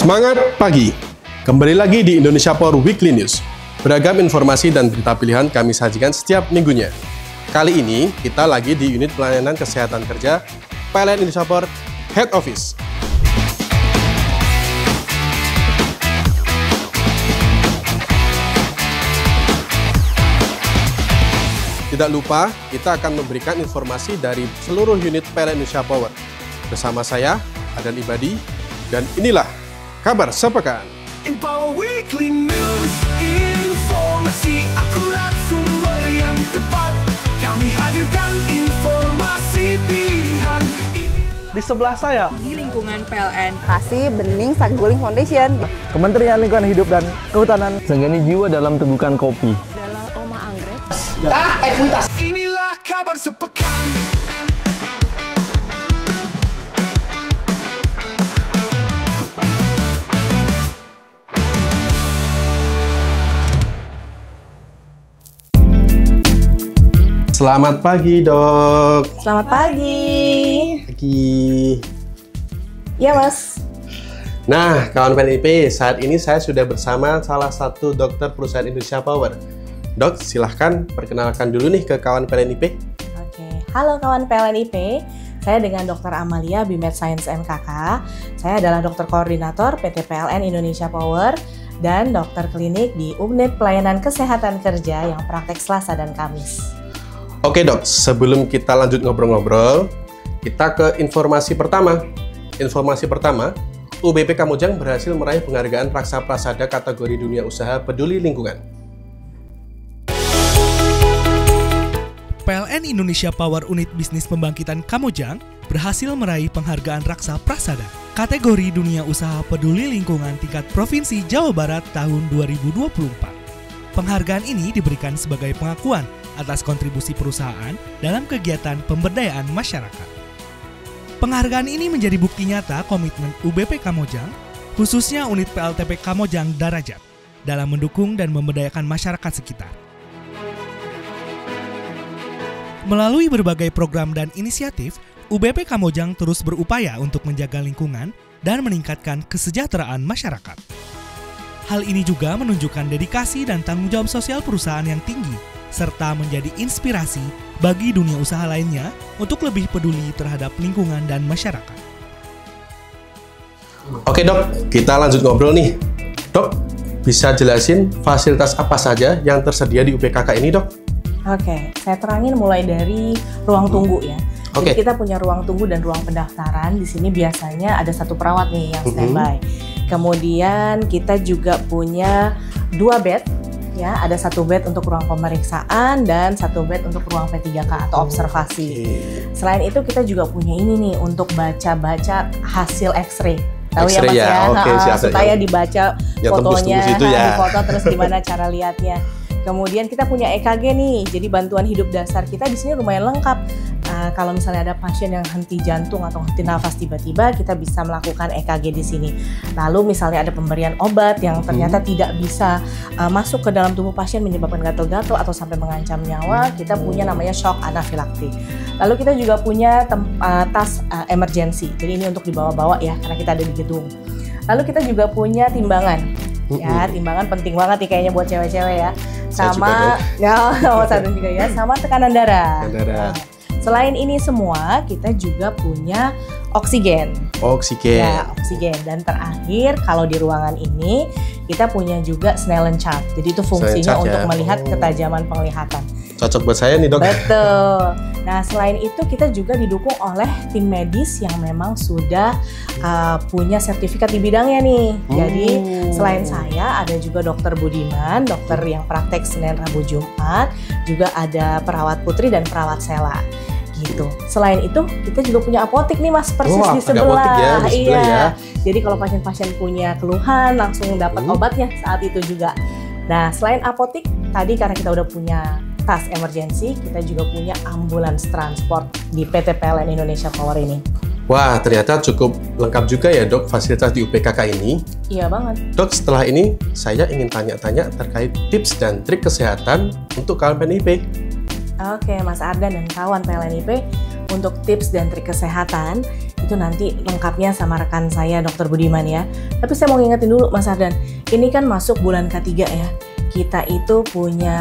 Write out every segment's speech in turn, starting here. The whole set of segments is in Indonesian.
Semangat pagi! Kembali lagi di Indonesia Power Weekly News. Beragam informasi dan berita pilihan kami sajikan setiap minggunya. Kali ini kita lagi di unit pelayanan kesehatan kerja PLN Indonesia Power Head Office. Tidak lupa, kita akan memberikan informasi dari seluruh unit PLN Indonesia Power. Bersama saya, Adan Ibadi, dan inilah kabar sepekan. Info Weekly News, informasi akurat, sumber yang tepat. Kami hadirkan informasi pilihan. Di sebelah saya, di lingkungan PLN Kasih Bening Saguling Foundation, Kementerian Lingkungan Hidup dan Kehutanan, Senggani Jiwa dalam Tegukan Kopi, adalah Oma Anggrek. Inilah kabar sepekan. Selamat pagi, Dok. Selamat pagi. Pagi. Ya, Mas. Nah, kawan PLNIP, saat ini saya sudah bersama salah satu dokter perusahaan Indonesia Power. Dok, silahkan perkenalkan dulu nih ke kawan PLNIP. Oke, halo kawan PLNIP. Saya dengan Dr. Amalia Bimed Science MKK. Saya adalah dokter koordinator PT PLN Indonesia Power dan dokter klinik di Unit Pelayanan Kesehatan Kerja yang praktek Selasa dan Kamis. Oke, Dok, sebelum kita lanjut ngobrol-ngobrol, kita ke informasi pertama. Informasi pertama, UBP Kamojang berhasil meraih penghargaan Raksa Prasada kategori Dunia Usaha Peduli Lingkungan. PLN Indonesia Power Unit Bisnis Pembangkitan Kamojang berhasil meraih penghargaan Raksa Prasada kategori Dunia Usaha Peduli Lingkungan tingkat Provinsi Jawa Barat tahun 2024. Penghargaan ini diberikan sebagai pengakuan atas kontribusi perusahaan dalam kegiatan pemberdayaan masyarakat. Penghargaan ini menjadi bukti nyata komitmen UBP Kamojang, khususnya unit PLTP Kamojang Darajat, dalam mendukung dan memberdayakan masyarakat sekitar. Melalui berbagai program dan inisiatif, UBP Kamojang terus berupaya untuk menjaga lingkungan dan meningkatkan kesejahteraan masyarakat. Hal ini juga menunjukkan dedikasi dan tanggung jawab sosial perusahaan yang tinggi, serta menjadi inspirasi bagi dunia usaha lainnya untuk lebih peduli terhadap lingkungan dan masyarakat. Oke, Dok, kita lanjut ngobrol nih. Dok, bisa jelasin fasilitas apa saja yang tersedia di UPKK ini, Dok? Oke, saya terangin mulai dari ruang tunggu ya. Oke. Jadi kita punya ruang tunggu dan ruang pendaftaran. Di sini biasanya ada satu perawat nih yang standby. Kemudian kita juga punya 2 bed. Ya, ada 1 bed untuk ruang pemeriksaan dan 1 bed untuk ruang P3K atau observasi. Selain itu kita juga punya ini nih untuk baca-baca hasil X-ray. Tahu ya Mas ya? Oke, siap, supaya dibaca yang fotonya, tembus situ ya. difoto terus gimana cara lihatnya. Kemudian kita punya EKG nih, jadi bantuan hidup dasar kita di sini lumayan lengkap. Kalau misalnya ada pasien yang henti jantung atau henti nafas tiba-tiba, kita bisa melakukan EKG di sini. Lalu misalnya ada pemberian obat yang ternyata tidak bisa masuk ke dalam tubuh pasien menyebabkan gatal-gatal atau sampai mengancam nyawa, kita punya namanya shock anafilaktik. Lalu kita juga punya tas emergency, jadi ini untuk dibawa-bawa ya, karena kita ada di gedung. Lalu kita juga punya timbangan. Ya, timbangan penting banget nih kayaknya buat cewek-cewek ya. Sama satu juga ya, sama tekanan darah. Selain ini semua, kita juga punya oksigen. Oksigen. Ya, oksigen. Dan terakhir, kalau di ruangan ini kita punya juga Snellen chart. Jadi itu fungsinya untuk melihat ketajaman penglihatan. Cocok buat saya nih, Dok. Betul. Nah, selain itu kita juga didukung oleh tim medis yang memang sudah punya sertifikat di bidangnya nih. Jadi selain saya ada juga dokter Budiman, dokter yang praktek Senin, Rabu, Jumat, juga ada perawat Putri dan perawat Sela. Gitu. Selain itu kita juga punya apotek nih Mas, persis di sebelah. Apotek ya, di sebelah ya. Jadi kalau pasien-pasien punya keluhan langsung dapat obatnya saat itu juga. Nah, selain apotek tadi karena kita udah punya tas emergency, kita juga punya ambulans transport di PT PLN Indonesia Power ini. Wah, ternyata cukup lengkap juga ya, Dok, fasilitas di UPKK ini. Iya banget. Dok, setelah ini saya ingin tanya-tanya terkait tips dan trik kesehatan untuk kawan PLNIP. Oke, Mas Ardan dan kawan PLNIP, untuk tips dan trik kesehatan, itu nanti lengkapnya sama rekan saya Dr. Budiman ya. Tapi saya mau ngingetin dulu Mas Ardan, ini kan masuk bulan ketiga ya. Kita itu punya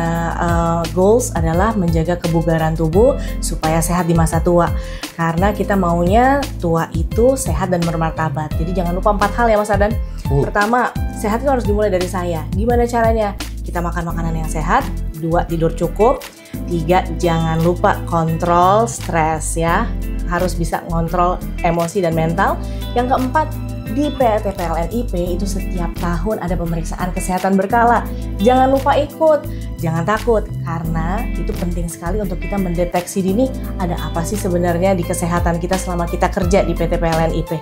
goals adalah menjaga kebugaran tubuh supaya sehat di masa tua. Karena kita maunya tua itu sehat dan bermartabat. Jadi jangan lupa 4 hal ya Mas Ardan. Pertama, sehat itu harus dimulai dari saya. Gimana caranya? Kita makan makanan yang sehat. 2, tidur cukup. 3, jangan lupa kontrol stres ya. Harus bisa ngontrol emosi dan mental. Yang keempat, di PT PLN IP itu setiap tahun ada pemeriksaan kesehatan berkala. Jangan lupa ikut, jangan takut, karena itu penting sekali untuk kita mendeteksi dini ada apa sih sebenarnya di kesehatan kita selama kita kerja di PT PLN IP.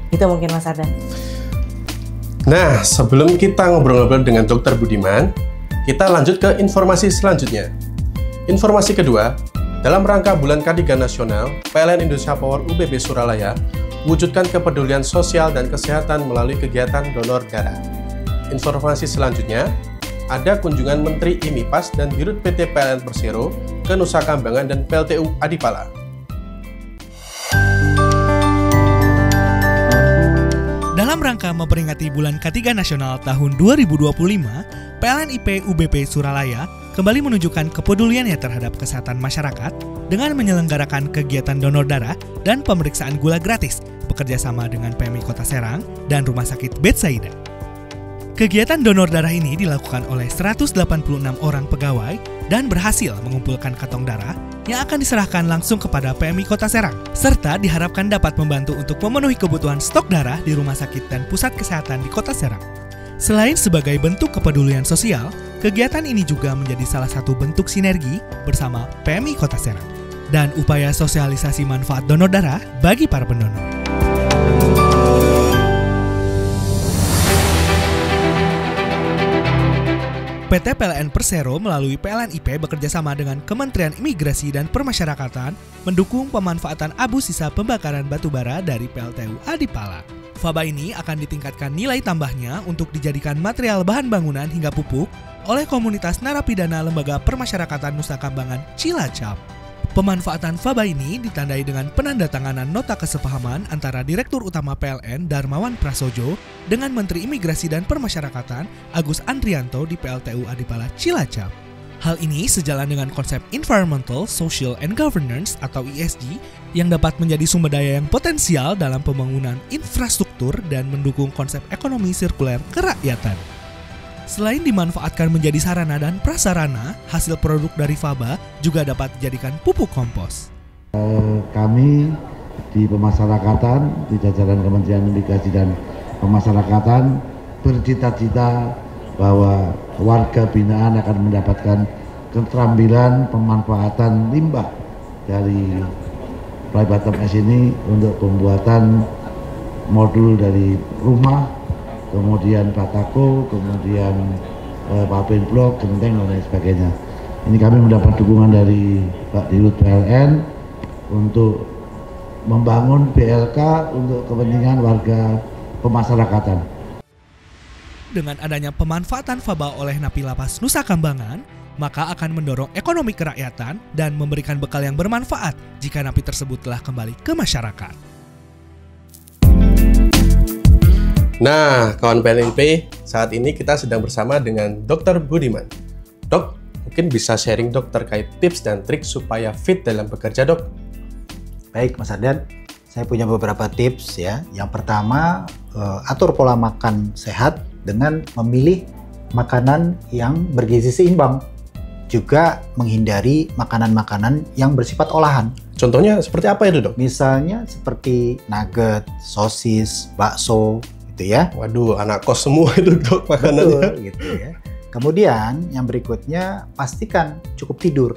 Itu mungkin Mas Ardan. Nah, sebelum kita ngobrol-ngobrol dengan Dr. Budiman, kita lanjut ke informasi selanjutnya. Informasi kedua, dalam rangka Bulan K3 Nasional, PLN Indonesia Power UBP Suralaya wujudkan kepedulian sosial dan kesehatan melalui kegiatan donor darah. Informasi selanjutnya, ada kunjungan Menteri IMIPAS dan Dirut PT PLN Persero ke Nusa Kambangan dan PLTU Adipala. Dalam rangka memperingati Bulan K3 Nasional tahun 2025, PLN IP UBP Suralaya kembali menunjukkan kepeduliannya terhadap kesehatan masyarakat dengan menyelenggarakan kegiatan donor darah dan pemeriksaan gula gratis bekerjasama dengan PMI Kota Serang dan Rumah Sakit Betsaida. Kegiatan donor darah ini dilakukan oleh 186 orang pegawai dan berhasil mengumpulkan kantong darah yang akan diserahkan langsung kepada PMI Kota Serang, serta diharapkan dapat membantu untuk memenuhi kebutuhan stok darah di rumah sakit dan pusat kesehatan di Kota Serang. Selain sebagai bentuk kepedulian sosial, kegiatan ini juga menjadi salah satu bentuk sinergi bersama PMI Kota Serang dan upaya sosialisasi manfaat donor darah bagi para pendonor. PT PLN Persero melalui PLN IP bekerjasama dengan Kementerian Imigrasi dan Permasyarakatan mendukung pemanfaatan abu sisa pembakaran batubara dari PLTU Adipala. Faba ini akan ditingkatkan nilai tambahnya untuk dijadikan material bahan bangunan hingga pupuk oleh komunitas narapidana Lembaga Permasyarakatan Nusa Kambangan Cilacap. Pemanfaatan Faba ini ditandai dengan penandatanganan nota kesepahaman antara Direktur Utama PLN Darmawan Prasojo dengan Menteri Imigrasi dan Permasyarakatan Agus Andrianto di PLTU Adipala Cilacap. Hal ini sejalan dengan konsep Environmental, Social, and Governance atau ESG yang dapat menjadi sumber daya yang potensial dalam pembangunan infrastruktur dan mendukung konsep ekonomi sirkuler kerakyatan. Selain dimanfaatkan menjadi sarana dan prasarana, hasil produk dari Faba juga dapat dijadikan pupuk kompos. Kami di pemasyarakatan, di jajaran Kementerian Imigrasi dan Pemasyarakatan bercita-cita bahwa warga binaan akan mendapatkan keterampilan pemanfaatan limbah dari fly bottom ash ini untuk pembuatan modul dari rumah, kemudian batako, kemudian paving block, genteng dan lain sebagainya. Ini kami mendapat dukungan dari Pak Dirut PLN untuk membangun BLK untuk kepentingan warga pemasyarakatan. Dengan adanya pemanfaatan Faba oleh Napi Lapas Nusa Kambangan, maka akan mendorong ekonomi kerakyatan dan memberikan bekal yang bermanfaat jika napi tersebut telah kembali ke masyarakat. Nah, kawan PLNP, saat ini kita sedang bersama dengan Dr. Budiman. Dok, mungkin bisa sharing dok terkait tips dan trik supaya fit dalam bekerja, dok? Baik, Mas Ardan, saya punya beberapa tips ya. Yang pertama, atur pola makan sehat dengan memilih makanan yang bergizi seimbang. Juga menghindari makanan-makanan yang bersifat olahan. Contohnya seperti apa itu, dok? Misalnya seperti nugget, sosis, bakso, gitu ya. Waduh, anak kos semua itu, dok, makanannya. Betul, gitu ya. Kemudian yang berikutnya, pastikan cukup tidur.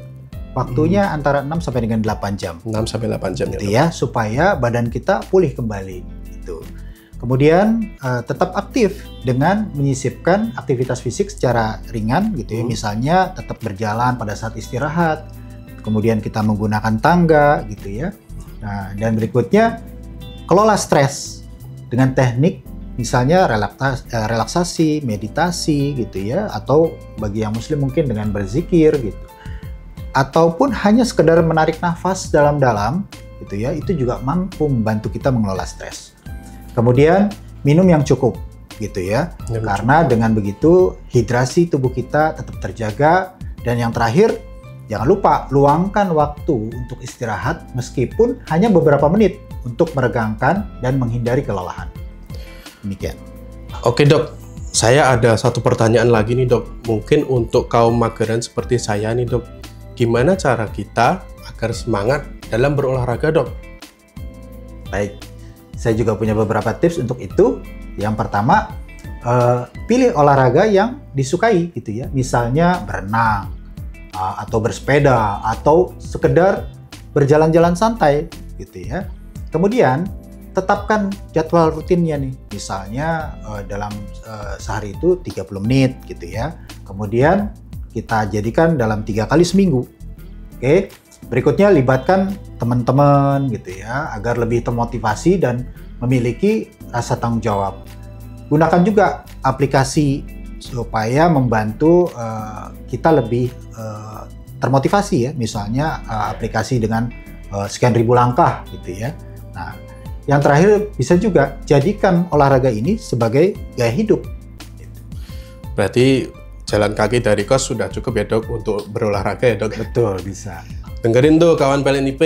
Waktunya antara 6 sampai dengan 8 jam. 6 sampai 8 jam gitu ya, supaya badan kita pulih kembali gitu. Kemudian tetap aktif dengan menyisipkan aktivitas fisik secara ringan gitu ya. Misalnya tetap berjalan pada saat istirahat. Kemudian kita menggunakan tangga gitu ya. Nah, dan berikutnya kelola stres dengan teknik misalnya relaksasi, meditasi gitu ya, atau bagi yang muslim mungkin dengan berzikir gitu. Ataupun hanya sekedar menarik nafas dalam-dalam gitu ya, itu juga mampu membantu kita mengelola stres. Kemudian minum yang cukup gitu ya, karena dengan begitu hidrasi tubuh kita tetap terjaga. Dan yang terakhir, jangan lupa luangkan waktu untuk istirahat meskipun hanya beberapa menit untuk meregangkan dan menghindari kelelahan. Demikian. Oke dok, saya ada satu pertanyaan lagi nih dok. Mungkin untuk kaum mageran seperti saya nih dok, gimana cara kita agar semangat dalam berolahraga dok? Baik, saya juga punya beberapa tips untuk itu. Yang pertama, pilih olahraga yang disukai gitu ya. Misalnya berenang, atau bersepeda, atau sekedar berjalan-jalan santai gitu ya. Kemudian tetapkan jadwal rutinnya nih. Misalnya dalam sehari itu 30 menit gitu ya. Kemudian kita jadikan dalam 3 kali seminggu. Oke. Berikutnya libatkan teman-teman gitu ya, agar lebih termotivasi dan memiliki rasa tanggung jawab. Gunakan juga aplikasi supaya membantu kita lebih termotivasi ya, misalnya aplikasi dengan sekian ribu langkah gitu ya. Nah, yang terakhir bisa juga jadikan olahraga ini sebagai gaya hidup. Berarti jalan kaki dari kos sudah cukup ya dok untuk berolahraga ya dok? Betul, bisa. Dengerin tuh kawan PLNIP,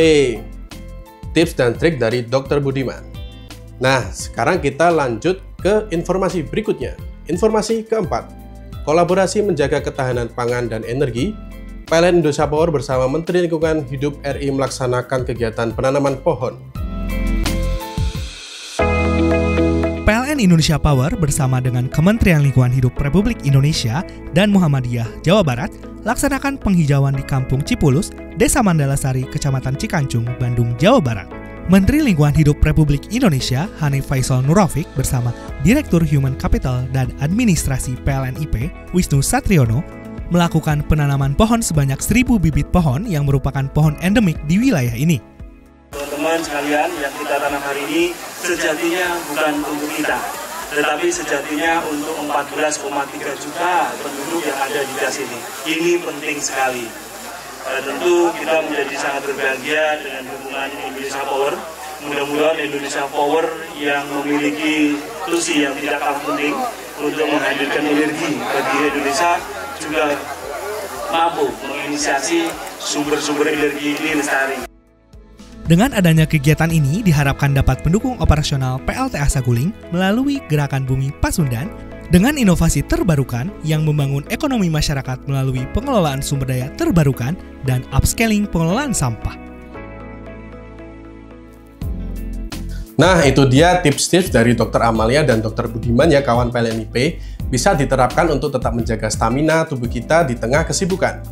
tips dan trik dari Dr. Budiman. Nah, sekarang kita lanjut ke informasi berikutnya. Informasi keempat, kolaborasi menjaga ketahanan pangan dan energi. PLN Indonesia Power bersama Menteri Lingkungan Hidup RI melaksanakan kegiatan penanaman pohon. PLN Indonesia Power bersama dengan Kementerian Lingkungan Hidup Republik Indonesia dan Muhammadiyah Jawa Barat laksanakan penghijauan di Kampung Cipulus, Desa Mandalasari, Kecamatan Cikancung, Bandung, Jawa Barat. Menteri Lingkungan Hidup Republik Indonesia Hanif Faisal Nurrafiq bersama Direktur Human Capital dan Administrasi PLNIP Wisnu Satriono melakukan penanaman pohon sebanyak 1.000 bibit pohon yang merupakan pohon endemik di wilayah ini. Teman-teman sekalian, yang kita tanam hari ini sejatinya bukan untuk kita, tetapi sejatinya untuk 14,3 juta penduduk yang ada di das ini. Ini penting sekali. Tentu kita menjadi sangat berbahagia dengan dukungan Indonesia Power. Mudah-mudahan Indonesia Power yang memiliki tusi yang tidak kalah penting untuk menghadirkan energi bagi Indonesia juga mampu menginisiasi sumber-sumber energi ini lestari. Dengan adanya kegiatan ini diharapkan dapat mendukung operasional PLTA Saguling melalui Gerakan Bumi Pasundan dengan inovasi terbarukan yang membangun ekonomi masyarakat melalui pengelolaan sumber daya terbarukan dan upscaling pengelolaan sampah. Nah, itu dia tips-tips dari Dr. Amalia dan Dr. Budiman ya kawan PLNIP, bisa diterapkan untuk tetap menjaga stamina tubuh kita di tengah kesibukan.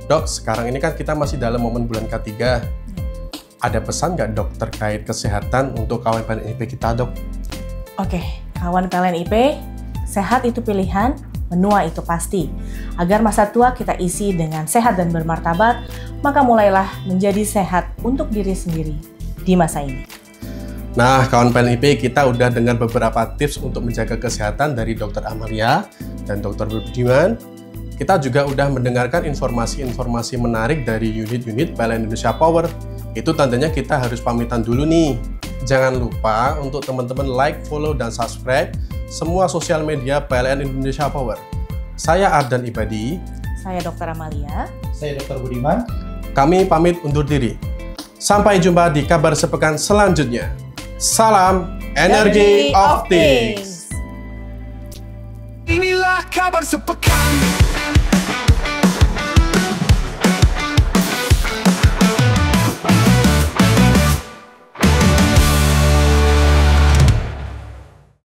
Dok, sekarang ini kan kita masih dalam momen bulan ketiga. Ada pesan nggak dok terkait kesehatan untuk kawan PLNIP kita dok? Oke, kawan PLNIP, sehat itu pilihan, menua itu pasti. Agar masa tua kita isi dengan sehat dan bermartabat, maka mulailah menjadi sehat untuk diri sendiri di masa ini. Nah, kawan PLNIP, kita udah dengar beberapa tips untuk menjaga kesehatan dari Dr. Amalia dan Dr. Budiman. Kita juga udah mendengarkan informasi-informasi menarik dari unit-unit PLN Indonesia Power. Itu tandanya kita harus pamitan dulu nih. Jangan lupa untuk teman-teman like, follow, dan subscribe semua sosial media PLN Indonesia Power. Saya Ardan Ibadi. Saya Dr. Amalia. Saya Dr. Budiman. Kami pamit undur diri. Sampai jumpa di kabar sepekan selanjutnya. Salam Energy of Things. Inilah kabar sepekan.